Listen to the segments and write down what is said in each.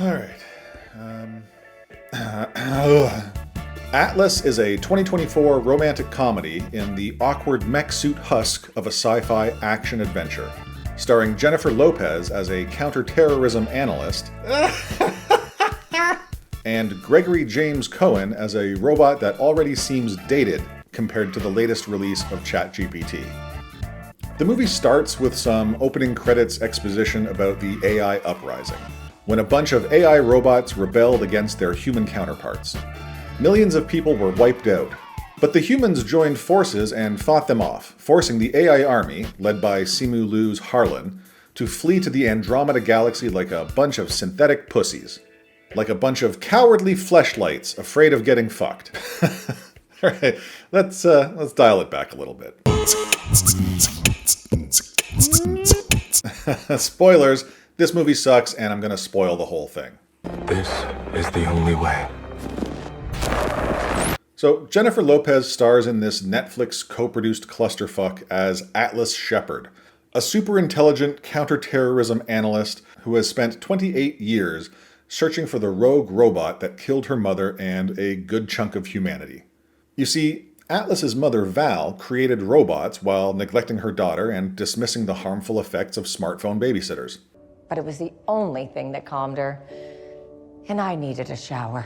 All right. Atlas is a 2024 romantic comedy in the awkward mech suit husk of a sci-fi action adventure, starring Jennifer Lopez as a counterterrorism analyst and Gregory James Cohen as a robot that already seems dated compared to the latest release of ChatGPT. The movie starts with some opening credits exposition about the AI uprising, when a bunch of AI robots rebelled against their human counterparts. Millions of people were wiped out, but the humans joined forces and fought them off, forcing the AI army, led by Simu Liu's Harlan, to flee to the Andromeda Galaxy like a bunch of synthetic pussies. Like a bunch of cowardly fleshlights afraid of getting fucked. Alright, let's dial it back a little bit. Spoilers, this movie sucks and I'm gonna spoil the whole thing. This is the only way. So, Jennifer Lopez stars in this Netflix co-produced clusterfuck as Atlas Shepard, a super-intelligent counterterrorism analyst who has spent 28 years searching for the rogue robot that killed her mother and a good chunk of humanity. You see, Atlas's mother Val created robots while neglecting her daughter and dismissing the harmful effects of smartphone babysitters. But it was the only thing that calmed her, and I needed a shower.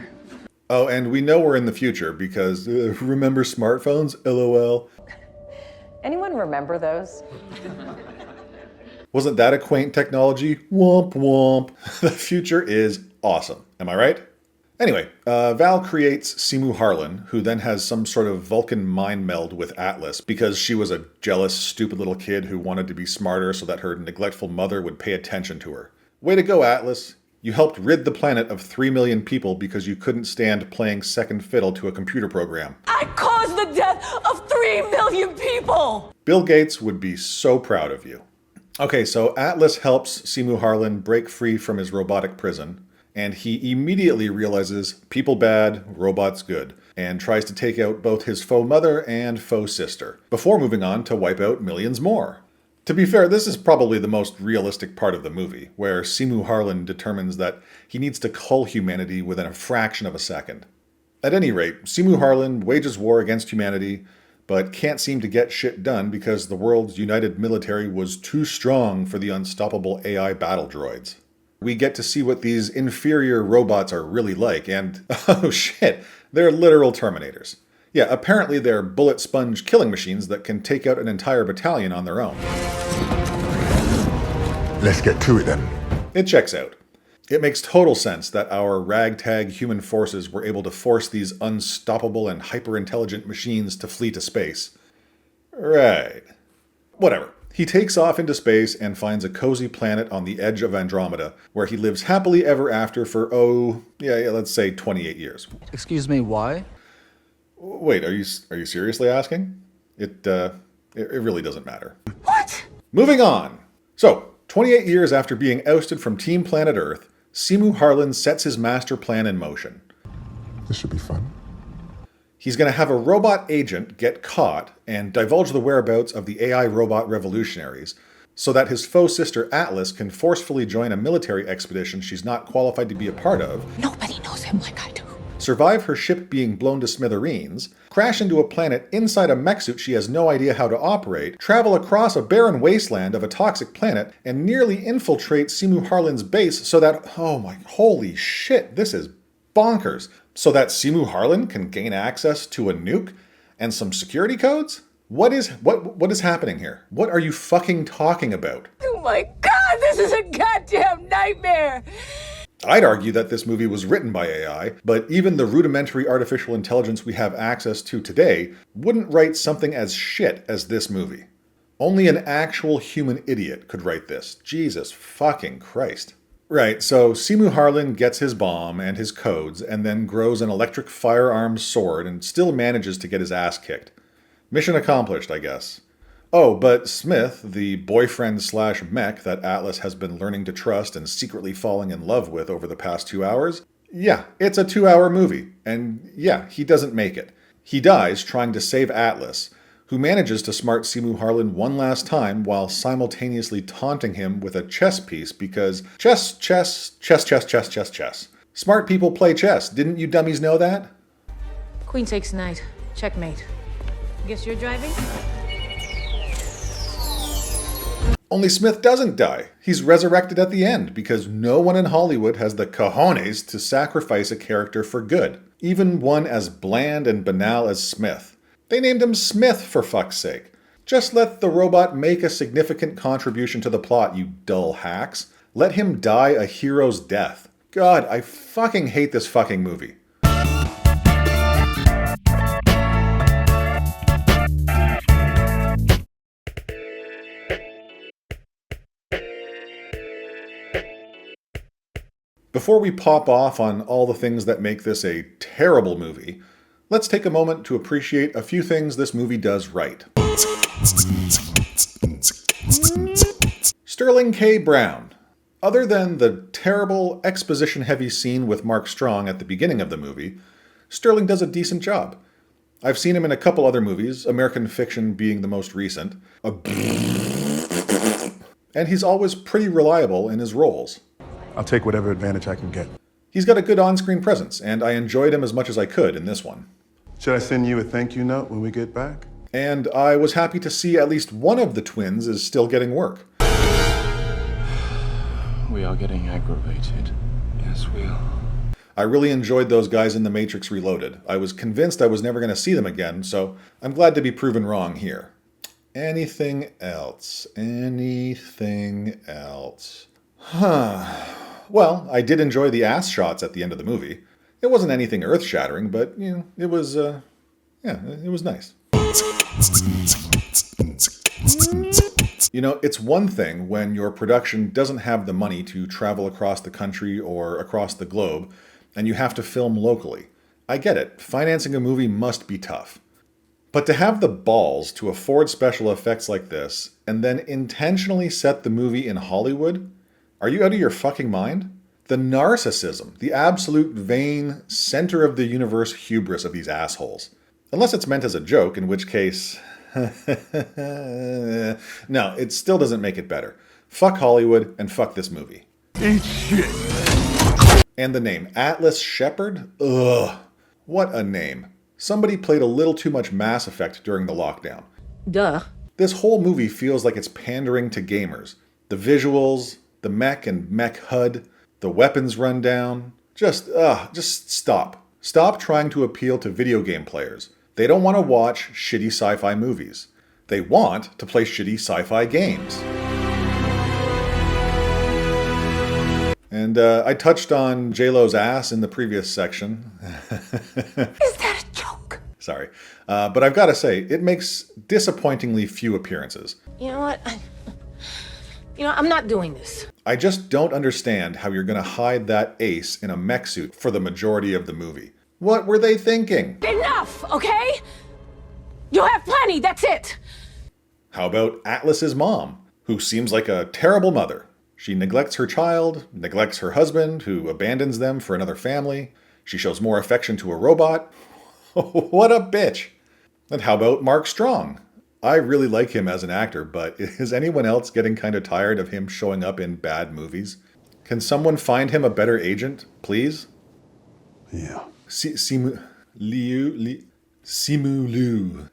Oh, and we know we're in the future because, remember smartphones? LOL. Anyone remember those? Wasn't that a quaint technology? Womp womp. The future is awesome. Am I right? Anyway, Val creates Simu Harlan, who then has some sort of Vulcan mind meld with Atlas because she was a jealous, stupid little kid who wanted to be smarter so that her neglectful mother would pay attention to her. Way to go, Atlas. You helped rid the planet of 3 million people because you couldn't stand playing second fiddle to a computer program. I caused the death of 3 million people! Bill Gates would be so proud of you. Okay, so Atlas helps Simu Harlan break free from his robotic prison, and he immediately realizes people bad, robots good, and tries to take out both his faux mother and faux sister, before moving on to wipe out millions more. To be fair, this is probably the most realistic part of the movie, where Simu Harlan determines that he needs to cull humanity within a fraction of a second. At any rate, Simu Harlan wages war against humanity, but can't seem to get shit done because the world's united military was too strong for the unstoppable AI battle droids. We get to see what these inferior robots are really like, and oh shit, they're literal Terminators. Yeah, apparently they're bullet sponge killing machines that can take out an entire battalion on their own. Let's get to it then. It checks out. It makes total sense that our ragtag human forces were able to force these unstoppable and hyper-intelligent machines to flee to space. Right. Whatever. He takes off into space and finds a cozy planet on the edge of Andromeda, where he lives happily ever after for, let's say 28 years. Excuse me, why? Wait, are you seriously asking? It really doesn't matter. What? Moving on. So, 28 years after being ousted from Team Planet Earth, Simu Harlan sets his master plan in motion. This should be fun. He's going to have a robot agent get caught and divulge the whereabouts of the AI robot revolutionaries, so that his faux sister Atlas can forcefully join a military expedition she's not qualified to be a part of. Nobody knows him like I do. Survive her ship being blown to smithereens, crash into a planet inside a mech suit she has no idea how to operate, travel across a barren wasteland of a toxic planet, and nearly infiltrate Simu Harlan's base so that, holy shit, this is bonkers, so that Simu Harlan can gain access to a nuke and some security codes? What is happening here? What are you fucking talking about? Oh my god, this is a goddamn nightmare! I'd argue that this movie was written by AI, but even the rudimentary artificial intelligence we have access to today wouldn't write something as shit as this movie. Only an actual human idiot could write this. Jesus fucking Christ. Right, so Simu Harlan gets his bomb and his codes and then grows an electric firearm sword and still manages to get his ass kicked. Mission accomplished, I guess. Oh, but Smith, the boyfriend/mech that Atlas has been learning to trust and secretly falling in love with over the past 2 hours, yeah, it's a 2-hour movie. And yeah, he doesn't make it. He dies trying to save Atlas, who manages to smart Simu Harlan one last time while simultaneously taunting him with a chess piece because chess, chess, chess, chess, chess, chess, chess. Smart people play chess. Didn't you dummies know that? Queen takes knight. Checkmate. Guess you're driving? Only Smith doesn't die. He's resurrected at the end because no one in Hollywood has the cojones to sacrifice a character for good, even one as bland and banal as Smith. They named him Smith, for fuck's sake. Just let the robot make a significant contribution to the plot, you dull hacks. Let him die a hero's death. God, I fucking hate this fucking movie. Before we pop off on all the things that make this a terrible movie, let's take a moment to appreciate a few things this movie does right. Sterling K. Brown. Other than the terrible exposition-heavy scene with Mark Strong at the beginning of the movie, Sterling does a decent job. I've seen him in a couple other movies, American Fiction being the most recent, and he's always pretty reliable in his roles. I'll take whatever advantage I can get. He's got a good on-screen presence, and I enjoyed him as much as I could in this one. Should I send you a thank you note when we get back? And I was happy to see at least one of the twins is still getting work. We are getting aggravated. Yes, we are. I really enjoyed those guys in The Matrix Reloaded. I was convinced I was never going to see them again, so I'm glad to be proven wrong here. Anything else? Anything else? Well, I did enjoy the ass shots at the end of the movie. It wasn't anything earth-shattering, but, it was, it was nice. It's one thing when your production doesn't have the money to travel across the country or across the globe, and you have to film locally. I get it. Financing a movie must be tough. But to have the balls to afford special effects like this, and then intentionally set the movie in Hollywood? Are you out of your fucking mind? The narcissism, the absolute vain, center-of-the-universe hubris of these assholes. Unless it's meant as a joke, in which case... No, it still doesn't make it better. Fuck Hollywood, and fuck this movie. Eat shit! And the name, Atlas Shepard? Ugh. What a name. Somebody played a little too much Mass Effect during the lockdown. Duh. This whole movie feels like it's pandering to gamers. The visuals, the mech and mech HUD, the weapons rundown. Just stop. Stop trying to appeal to video game players. They don't want to watch shitty sci-fi movies. They want to play shitty sci-fi games. And I touched on J-Lo's ass in the previous section. Is that a joke? Sorry. But I've got to say, it makes disappointingly few appearances. You know what? I'm not doing this. I just don't understand how you're going to hide that ace in a mech suit for the majority of the movie. What were they thinking? Enough, okay? You have plenty, that's it. How about Atlas's mom, who seems like a terrible mother? She neglects her child, neglects her husband, who abandons them for another family. She shows more affection to a robot. What a bitch. And how about Mark Strong? I really like him as an actor, but is anyone else getting kind of tired of him showing up in bad movies? Can someone find him a better agent, please? Yeah. Simu Liu.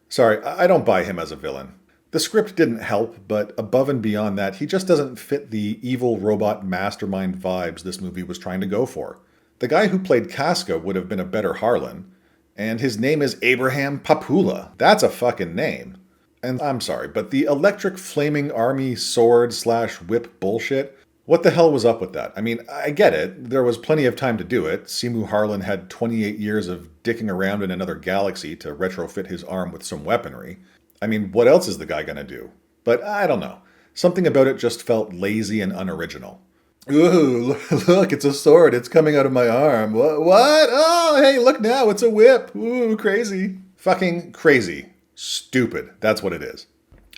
Sorry, I don't buy him as a villain. The script didn't help, but above and beyond that, he just doesn't fit the evil robot mastermind vibes this movie was trying to go for. The guy who played Casca would have been a better Harlan. And his name is Abraham Papula. That's a fucking name. And I'm sorry, but the electric flaming army sword/whip bullshit, what the hell was up with that? I mean, I get it. There was plenty of time to do it. Simu Harlan had 28 years of dicking around in another galaxy to retrofit his arm with some weaponry. I mean, what else is the guy gonna do? But I don't know. Something about it just felt lazy and unoriginal. Ooh, look, it's a sword. It's coming out of my arm. What? Oh, hey, look now, it's a whip. Ooh, crazy. Fucking crazy. Stupid. That's what it is.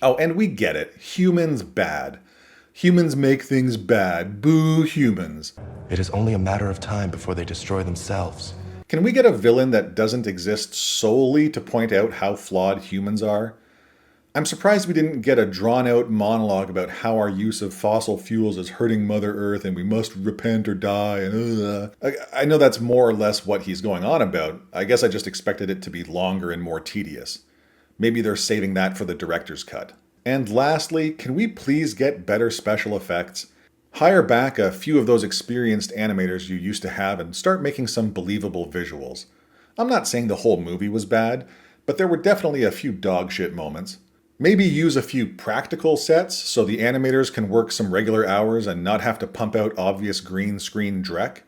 Oh, and we get it. Humans bad. Humans make things bad. Boo humans. It is only a matter of time before they destroy themselves. Can we get a villain that doesn't exist solely to point out how flawed humans are? I'm surprised we didn't get a drawn-out monologue about how our use of fossil fuels is hurting Mother Earth and we must repent or die. And I know that's more or less what he's going on about. I guess I just expected it to be longer and more tedious. Maybe they're saving that for the director's cut. And lastly, can we please get better special effects? Hire back a few of those experienced animators you used to have and start making some believable visuals. I'm not saying the whole movie was bad, but there were definitely a few dogshit moments. Maybe use a few practical sets so the animators can work some regular hours and not have to pump out obvious green screen dreck.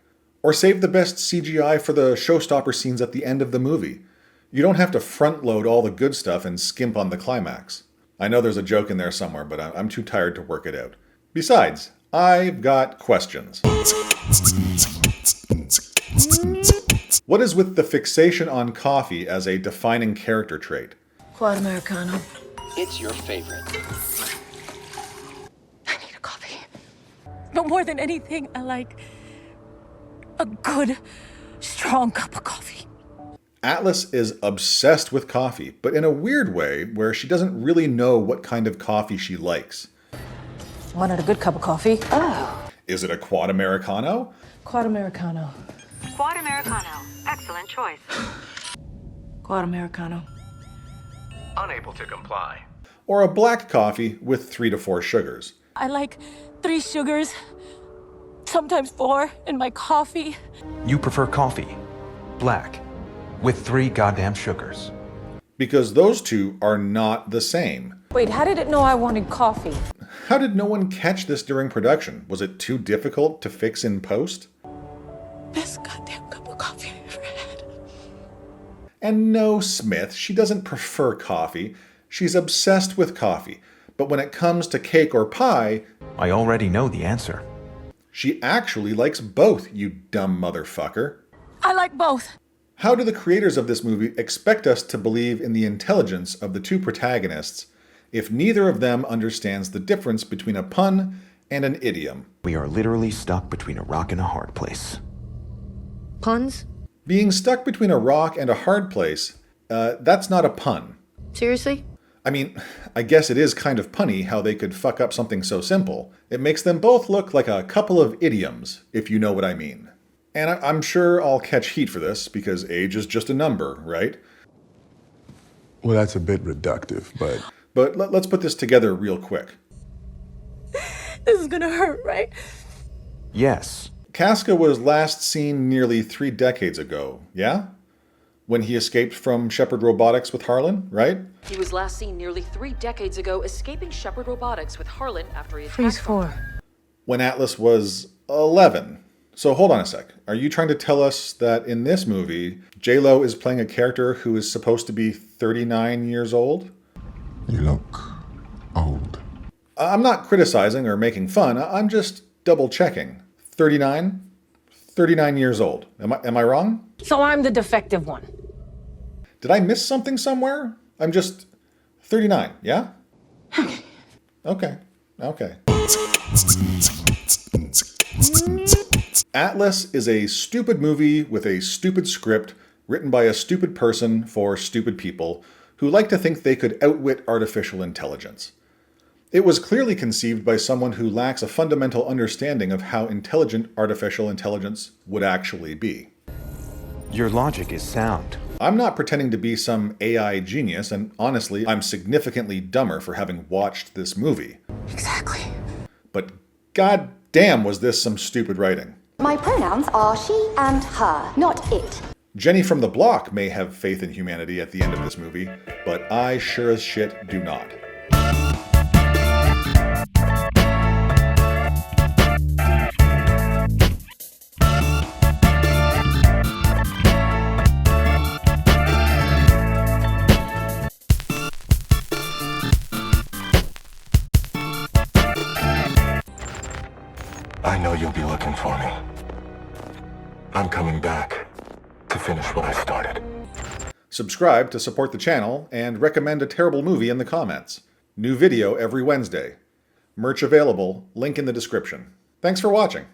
Or save the best CGI for the showstopper scenes at the end of the movie. You don't have to front load all the good stuff and skimp on the climax. I know there's a joke in there somewhere, but I'm too tired to work it out. Besides, I've got questions. What is with the fixation on coffee as a defining character trait? Quad Americano. It's your favorite. I need a coffee. But more than anything, I like a good, strong cup of coffee. Atlas is obsessed with coffee, but in a weird way where she doesn't really know what kind of coffee she likes. Wanted a good cup of coffee. Is it a quad Americano? Quad Americano. Quad Americano. Excellent choice. Quad Americano. Unable to comply. Or a black coffee with 3 to 4 sugars? I like 3 sugars, sometimes 4 in my coffee. You prefer coffee. Black. With 3 goddamn sugars. Because those two are not the same. Wait, how did it know I wanted coffee? How did no one catch this during production? Was it too difficult to fix in post? Best goddamn cup of coffee I ever had. And no, Smith, she doesn't prefer coffee. She's obsessed with coffee. But when it comes to cake or pie, I already know the answer. she actually likes both, you dumb motherfucker. I like both. How do the creators of this movie expect us to believe in the intelligence of the two protagonists if neither of them understands the difference between a pun and an idiom? We are literally stuck between a rock and a hard place. Puns? Being stuck between a rock and a hard place, that's not a pun. Seriously? I mean, I guess it is kind of punny how they could fuck up something so simple. It makes them both look like a couple of idioms, if you know what I mean. And I'm sure I'll catch heat for this, because age is just a number, right? Well, that's a bit reductive, but... But let's put this together real quick. This is gonna hurt, right? Yes. Casca was last seen nearly 3 decades ago, yeah? When he escaped from Shepard Robotics with Harlan, right? He was last seen nearly 3 decades ago escaping Shepard Robotics with Harlan after he attacked Freeze them. 4. When Atlas was 11. So hold on a sec. Are you trying to tell us that in this movie, J-Lo is playing a character who is supposed to be 39 years old? You look old. I'm not criticizing or making fun. I'm just double checking. 39? 39 years old. Am I wrong? So I'm the defective one. Did I miss something somewhere? I'm just 39, yeah? Okay. Atlas is a stupid movie with a stupid script written by a stupid person for stupid people who like to think they could outwit artificial intelligence. It was clearly conceived by someone who lacks a fundamental understanding of how intelligent artificial intelligence would actually be. Your logic is sound. I'm not pretending to be some AI genius, and honestly, I'm significantly dumber for having watched this movie. Exactly. But god damn was this some stupid writing. My pronouns are she and her, not it. Jenny from the Block may have faith in humanity at the end of this movie, but I sure as shit do not. I know you'll be looking for me. I'm coming back to finish what I started. Subscribe to support the channel and recommend a terrible movie in the comments. New video every Wednesday. Merch available, link in the description. Thanks for watching.